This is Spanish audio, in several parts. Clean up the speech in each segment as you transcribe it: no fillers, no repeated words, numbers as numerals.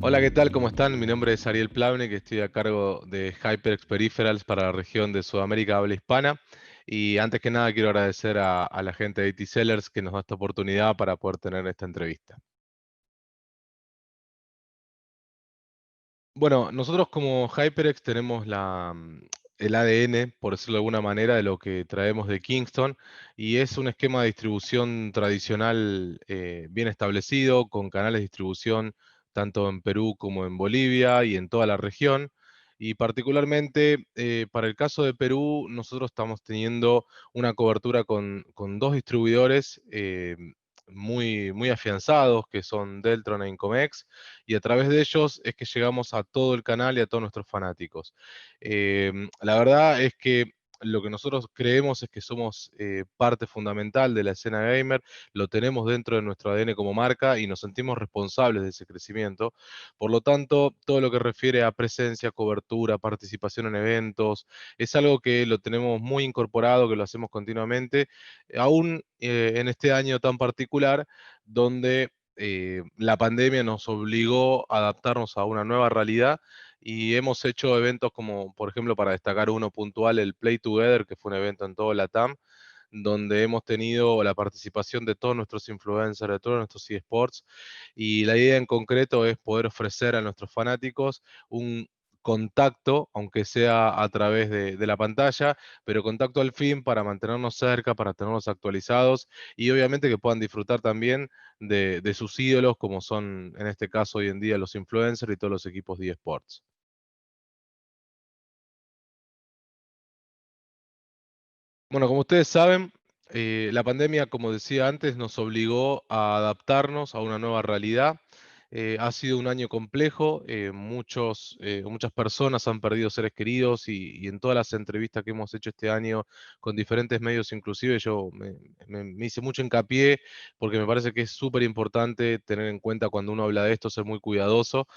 Hola, ¿qué tal? ¿Cómo están? Mi nombre es Ariel Plavne, que estoy a cargo de HyperX Peripherals para la región de Sudamérica habla hispana. Y antes que nada quiero agradecer a la gente de IT Sellers que nos da esta oportunidad para poder tener esta entrevista. Bueno, nosotros como HyperX tenemos el ADN, por decirlo de alguna manera, de lo que traemos de Kingston, y es un esquema de distribución tradicional bien establecido, con canales de distribución tanto en Perú como en Bolivia y en toda la región. Y particularmente para el caso de Perú, nosotros estamos teniendo una cobertura con dos distribuidores muy afianzados, que son Deltron e Incomex, y a través de ellos es que llegamos a todo el canal y a todos nuestros fanáticos. La verdad es que lo que nosotros creemos es que somos parte fundamental de la escena gamer, lo tenemos dentro de nuestro ADN como marca y nos sentimos responsables de ese crecimiento. Por lo tanto, todo lo que refiere a presencia, cobertura, participación en eventos, es algo que lo tenemos muy incorporado, que lo hacemos continuamente, aún en este año tan particular, donde la pandemia nos obligó a adaptarnos a una nueva realidad y hemos hecho eventos como, por ejemplo, para destacar uno puntual, el Play Together, que fue un evento en todo Latam, donde hemos tenido la participación de todos nuestros influencers, de todos nuestros eSports, y la idea en concreto es poder ofrecer a nuestros fanáticos un contacto, aunque sea a través de la pantalla, pero contacto al fin para mantenernos cerca, para tenernos actualizados y obviamente que puedan disfrutar también de sus ídolos, como son en este caso hoy en día los influencers y todos los equipos de eSports. Bueno, como ustedes saben, la pandemia, como decía antes, nos obligó a adaptarnos a una nueva realidad. Ha sido un año complejo, muchas personas han perdido seres queridos y en todas las entrevistas que hemos hecho este año con diferentes medios, inclusive yo me hice mucho hincapié porque me parece que es súper importante tener en cuenta cuando uno habla de esto, ser muy cuidadoso.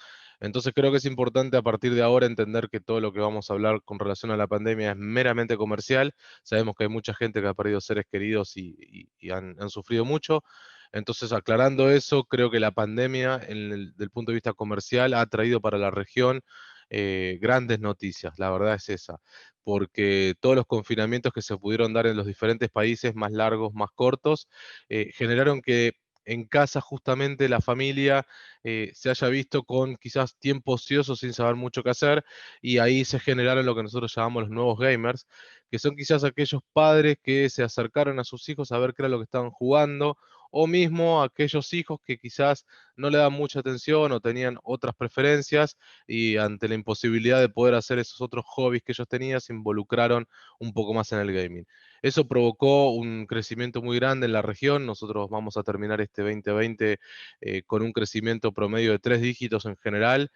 Entonces creo que es importante a partir de ahora entender que todo lo que vamos a hablar con relación a la pandemia es meramente comercial. Sabemos que hay mucha gente que ha perdido seres queridos y han sufrido mucho. Entonces, aclarando eso, creo que la pandemia, del punto de vista comercial, ha traído para la región grandes noticias. La verdad es esa, porque todos los confinamientos que se pudieron dar en los diferentes países, más largos, más cortos, generaron que en casa justamente la familia se haya visto con quizás tiempo ocioso sin saber mucho qué hacer, y ahí se generaron lo que nosotros llamamos los nuevos gamers, que son quizás aquellos padres que se acercaron a sus hijos a ver qué era lo que estaban jugando, o mismo aquellos hijos que quizás no le daban mucha atención o tenían otras preferencias y ante la imposibilidad de poder hacer esos otros hobbies que ellos tenían, se involucraron un poco más en el gaming. Eso provocó un crecimiento muy grande en la región. Nosotros vamos a terminar este 2020 con un crecimiento promedio de 3 dígitos en general.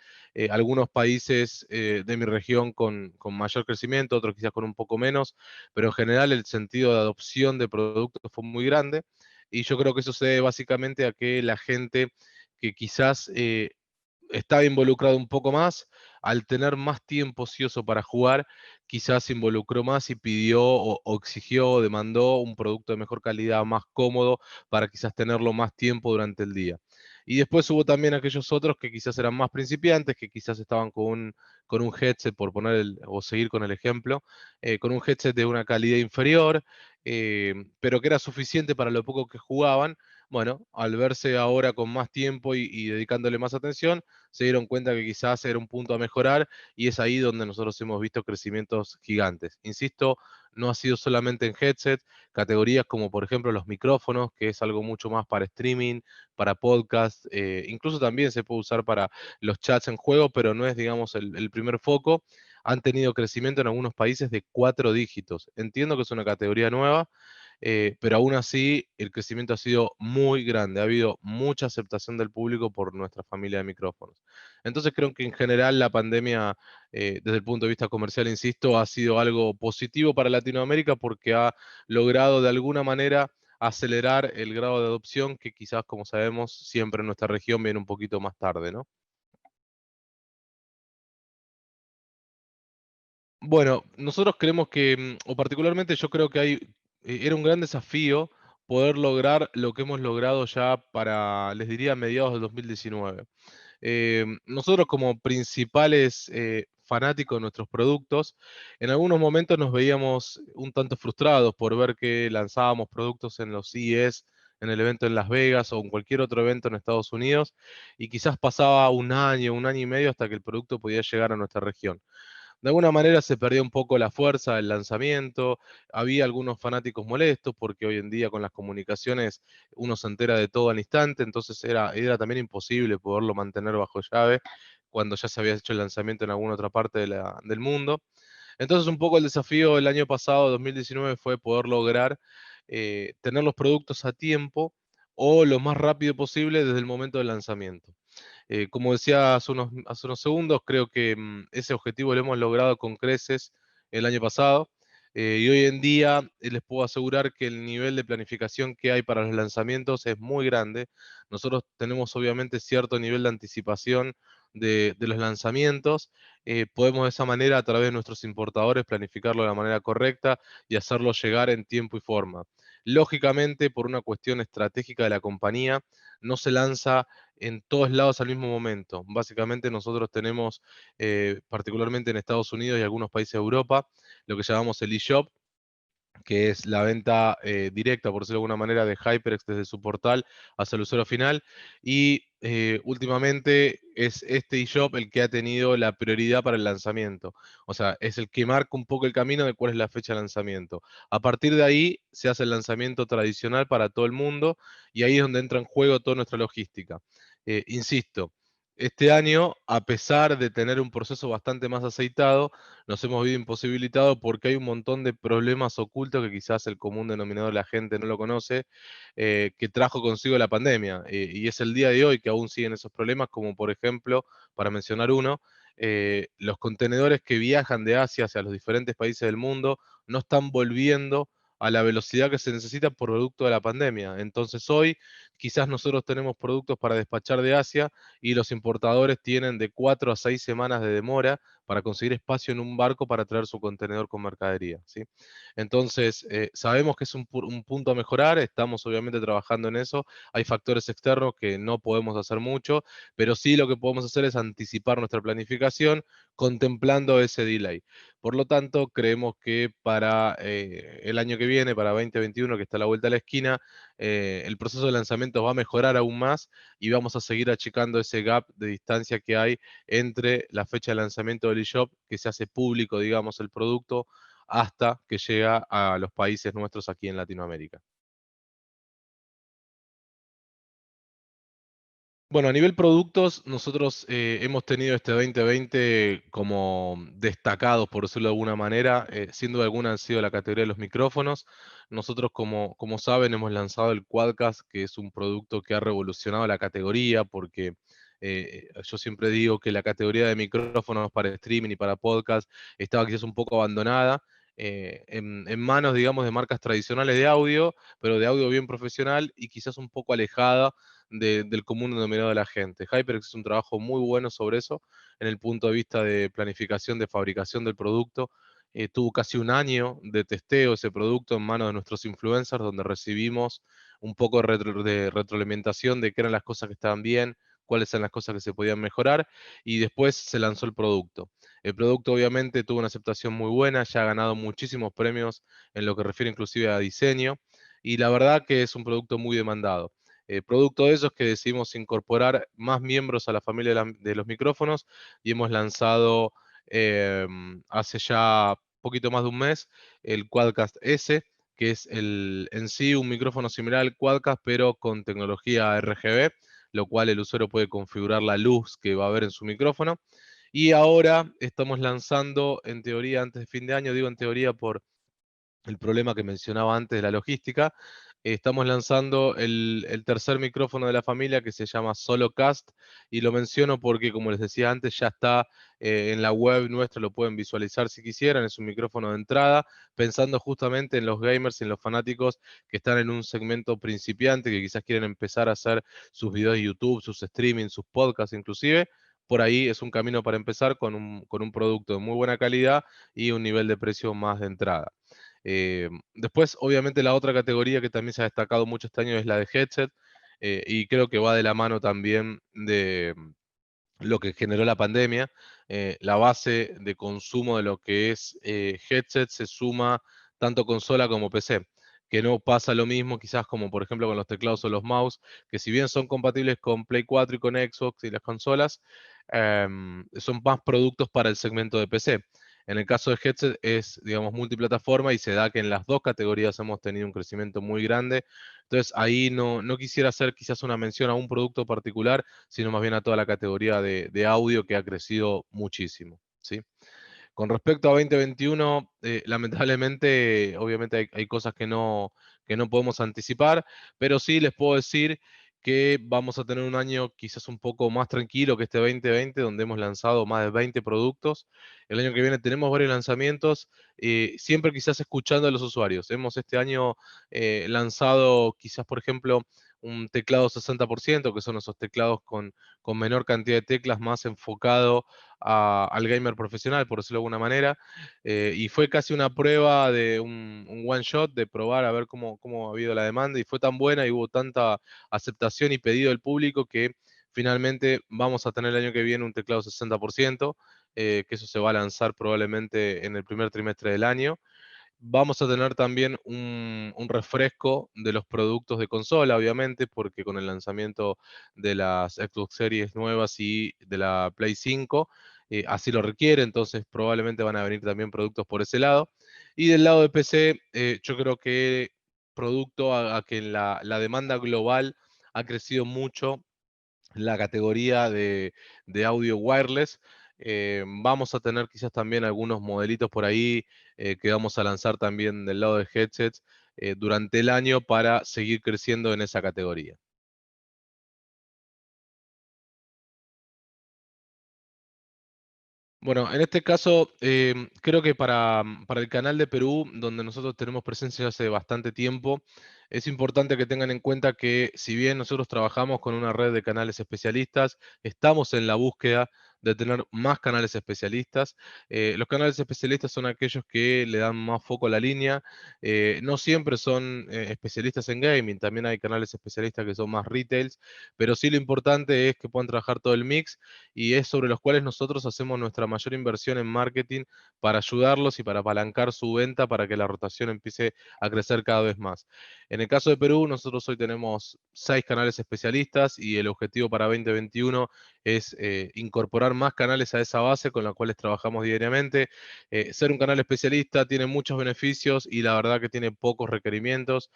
Algunos países de mi región con mayor crecimiento, otros quizás con un poco menos, pero en general el sentido de adopción de productos fue muy grande y yo creo que eso se debe básicamente a que la gente que quizás estaba involucrado un poco más, al tener más tiempo ocioso para jugar, quizás se involucró más y pidió o exigió o demandó un producto de mejor calidad, más cómodo, para quizás tenerlo más tiempo durante el día. Y después hubo también aquellos otros que quizás eran más principiantes, que quizás estaban con un headset, por poner o seguir con el ejemplo, con un headset de una calidad inferior, pero que era suficiente para lo poco que jugaban. Bueno, al verse ahora con más tiempo y dedicándole más atención, se dieron cuenta que quizás era un punto a mejorar y es ahí donde nosotros hemos visto crecimientos gigantes. Insisto, no ha sido solamente en headset, categorías como por ejemplo los micrófonos, que es algo mucho más para streaming, para podcast, incluso también se puede usar para los chats en juego, pero no es, digamos, el primer foco. Han tenido crecimiento en algunos países de 4 dígitos. Entiendo que es una categoría nueva, pero aún así el crecimiento ha sido muy grande, ha habido mucha aceptación del público por nuestra familia de micrófonos. Entonces creo que en general la pandemia, desde el punto de vista comercial, insisto, ha sido algo positivo para Latinoamérica porque ha logrado de alguna manera acelerar el grado de adopción que quizás, como sabemos, siempre en nuestra región viene un poquito más tarde, ¿no? Bueno, nosotros creemos que, o particularmente yo creo que era un gran desafío poder lograr lo que hemos logrado ya para, les diría, mediados del 2019. Nosotros como principales fanáticos de nuestros productos, en algunos momentos nos veíamos un tanto frustrados por ver que lanzábamos productos en los CES, en el evento en Las Vegas o en cualquier otro evento en Estados Unidos, y quizás pasaba un año y medio hasta que el producto podía llegar a nuestra región. De alguna manera se perdió un poco la fuerza del lanzamiento, había algunos fanáticos molestos porque hoy en día con las comunicaciones uno se entera de todo al instante, entonces era también imposible poderlo mantener bajo llave cuando ya se había hecho el lanzamiento en alguna otra parte del mundo. Entonces un poco el desafío el año pasado, 2019, fue poder lograr tener los productos a tiempo o lo más rápido posible desde el momento del lanzamiento. Como decía hace unos segundos, creo que ese objetivo lo hemos logrado con creces el año pasado. Y hoy en día les puedo asegurar que el nivel de planificación que hay para los lanzamientos es muy grande. Nosotros tenemos obviamente cierto nivel de anticipación de los lanzamientos. Podemos de esa manera, a través de nuestros importadores, planificarlo de la manera correcta y hacerlo llegar en tiempo y forma. Lógicamente, por una cuestión estratégica de la compañía, no se lanza en todos lados al mismo momento. Básicamente nosotros tenemos, particularmente en Estados Unidos y algunos países de Europa, lo que llamamos el eShop, que es la venta directa, por decirlo de alguna manera, de HyperX desde su portal hacia el usuario final. Y últimamente es este eShop el que ha tenido la prioridad para el lanzamiento. O sea, es el que marca un poco el camino de cuál es la fecha de lanzamiento. A partir de ahí se hace el lanzamiento tradicional para todo el mundo y ahí es donde entra en juego toda nuestra logística. Insisto, este año, a pesar de tener un proceso bastante más aceitado, nos hemos visto imposibilitados porque hay un montón de problemas ocultos que quizás el común denominador de la gente no lo conoce, que trajo consigo la pandemia. Y es el día de hoy que aún siguen esos problemas, como por ejemplo, para mencionar uno, los contenedores que viajan de Asia hacia los diferentes países del mundo no están volviendo a la velocidad que se necesita por producto de la pandemia. Entonces hoy quizás nosotros tenemos productos para despachar de Asia y los importadores tienen de 4 a 6 semanas de demora para conseguir espacio en un barco para traer su contenedor con mercadería, ¿sí? Entonces, sabemos que es un punto a mejorar, estamos obviamente trabajando en eso, hay factores externos que no podemos hacer mucho, pero sí lo que podemos hacer es anticipar nuestra planificación contemplando ese delay. Por lo tanto, creemos que para el año que viene, para 2021, que está a la vuelta de la esquina, el proceso de lanzamiento va a mejorar aún más y vamos a seguir achicando ese gap de distancia que hay entre la fecha de lanzamiento del eShop, que se hace público, digamos, el producto, hasta que llega a los países nuestros aquí en Latinoamérica. Bueno, a nivel productos, nosotros hemos tenido este 2020 como destacados, por decirlo de alguna manera, siendo alguna han sido la categoría de los micrófonos. Nosotros, como saben, hemos lanzado el Quadcast, que es un producto que ha revolucionado la categoría, porque yo siempre digo que la categoría de micrófonos para streaming y para podcast estaba quizás un poco abandonada. En manos, digamos, de marcas tradicionales de audio, pero de audio bien profesional y quizás un poco alejada del común denominador de la gente. HyperX es un trabajo muy bueno sobre eso, en el punto de vista de planificación de fabricación del producto. Tuvo casi un año de testeo ese producto en manos de nuestros influencers, donde recibimos un poco de retroalimentación de qué eran las cosas que estaban bien, cuáles eran las cosas que se podían mejorar, y después se lanzó el producto. El producto obviamente tuvo una aceptación muy buena, ya ha ganado muchísimos premios en lo que refiere inclusive a diseño, y la verdad que es un producto muy demandado. Producto de eso es que decidimos incorporar más miembros a la familia de los micrófonos y hemos lanzado hace ya poquito más de un mes el Quadcast S, que es en sí un micrófono similar al Quadcast, pero con tecnología RGB, lo cual el usuario puede configurar la luz que va a ver en su micrófono. Y ahora estamos lanzando, en teoría, antes de fin de año, digo en teoría por el problema que mencionaba antes de la logística. Estamos lanzando el tercer micrófono de la familia que se llama Solocast y lo menciono porque, como les decía antes, ya está en la web nuestra, lo pueden visualizar si quisieran, es un micrófono de entrada, pensando justamente en los gamers y en los fanáticos que están en un segmento principiante, que quizás quieren empezar a hacer sus videos de YouTube, sus streaming, sus podcasts inclusive. Por ahí es un camino para empezar con un producto de muy buena calidad y un nivel de precio más de entrada. Después, obviamente, la otra categoría que también se ha destacado mucho este año es la de headset, y creo que va de la mano también de lo que generó la pandemia. La base de consumo de lo que es headset se suma tanto consola como PC, que no pasa lo mismo quizás como por ejemplo con los teclados o los mouse, que si bien son compatibles con Play 4 y con Xbox y las consolas, son más productos para el segmento de PC. En el caso de headset es, digamos, multiplataforma y se da que en las dos categorías hemos tenido un crecimiento muy grande. Entonces ahí no quisiera hacer quizás una mención a un producto particular, sino más bien a toda la categoría de audio que ha crecido muchísimo, ¿sí? Con respecto a 2021, lamentablemente, obviamente hay cosas que no podemos anticipar, pero sí les puedo decir que vamos a tener un año quizás un poco más tranquilo que este 2020, donde hemos lanzado más de 20 productos. El año que viene tenemos varios lanzamientos, siempre quizás escuchando a los usuarios. Hemos este año lanzado quizás, por ejemplo, un teclado 60%, que son esos teclados con menor cantidad de teclas, más enfocado al gamer profesional, por decirlo de alguna manera, y fue casi una prueba de un one shot, de probar a ver cómo ha habido la demanda, y fue tan buena y hubo tanta aceptación y pedido del público que finalmente vamos a tener el año que viene un teclado 60%, que eso se va a lanzar probablemente en el primer trimestre del año. Vamos a tener también un refresco de los productos de consola, obviamente, porque con el lanzamiento de las Xbox Series nuevas y de la Play 5, así lo requiere, entonces probablemente van a venir también productos por ese lado. Y del lado de PC, yo creo que producto a que la demanda global ha crecido mucho la categoría de audio wireless. Vamos a tener quizás también algunos modelitos por ahí que vamos a lanzar también del lado de headsets durante el año para seguir creciendo en esa categoría. Bueno, en este caso, creo que para el canal de Perú, donde nosotros tenemos presencia hace bastante tiempo, es importante que tengan en cuenta que si bien nosotros trabajamos con una red de canales especialistas, estamos en la búsqueda de tener más canales especialistas. Los canales especialistas son aquellos que le dan más foco a la línea. No siempre son especialistas en gaming, también hay canales especialistas que son más retails, pero sí lo importante es que puedan trabajar todo el mix y es sobre los cuales nosotros hacemos nuestra mayor inversión en marketing para ayudarlos y para apalancar su venta para que la rotación empiece a crecer cada vez más. En el caso de Perú, nosotros hoy tenemos 6 canales especialistas y el objetivo para 2021 es incorporar más canales a esa base con la cuales trabajamos diariamente. Ser un canal especialista tiene muchos beneficios y la verdad que tiene pocos requerimientos.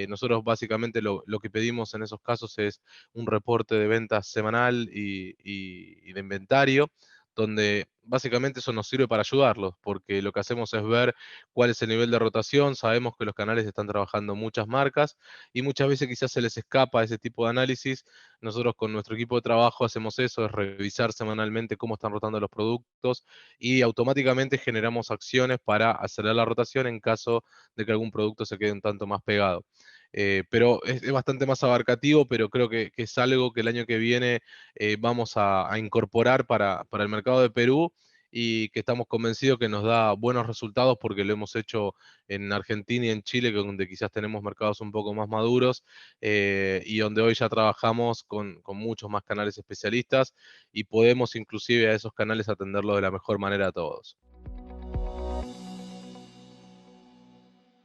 Nosotros básicamente lo que pedimos en esos casos es un reporte de ventas semanal y de inventario, donde básicamente eso nos sirve para ayudarlos, porque lo que hacemos es ver cuál es el nivel de rotación, sabemos que los canales están trabajando muchas marcas y muchas veces quizás se les escapa ese tipo de análisis. Nosotros con nuestro equipo de trabajo hacemos eso, es revisar semanalmente cómo están rotando los productos y automáticamente generamos acciones para acelerar la rotación en caso de que algún producto se quede un tanto más pegado. Pero es bastante más abarcativo, pero creo que es algo que el año que viene vamos a incorporar para el mercado de Perú y que estamos convencidos que nos da buenos resultados porque lo hemos hecho en Argentina y en Chile, que donde quizás tenemos mercados un poco más maduros y donde hoy ya trabajamos con muchos más canales especialistas y podemos inclusive a esos canales atenderlos de la mejor manera a todos.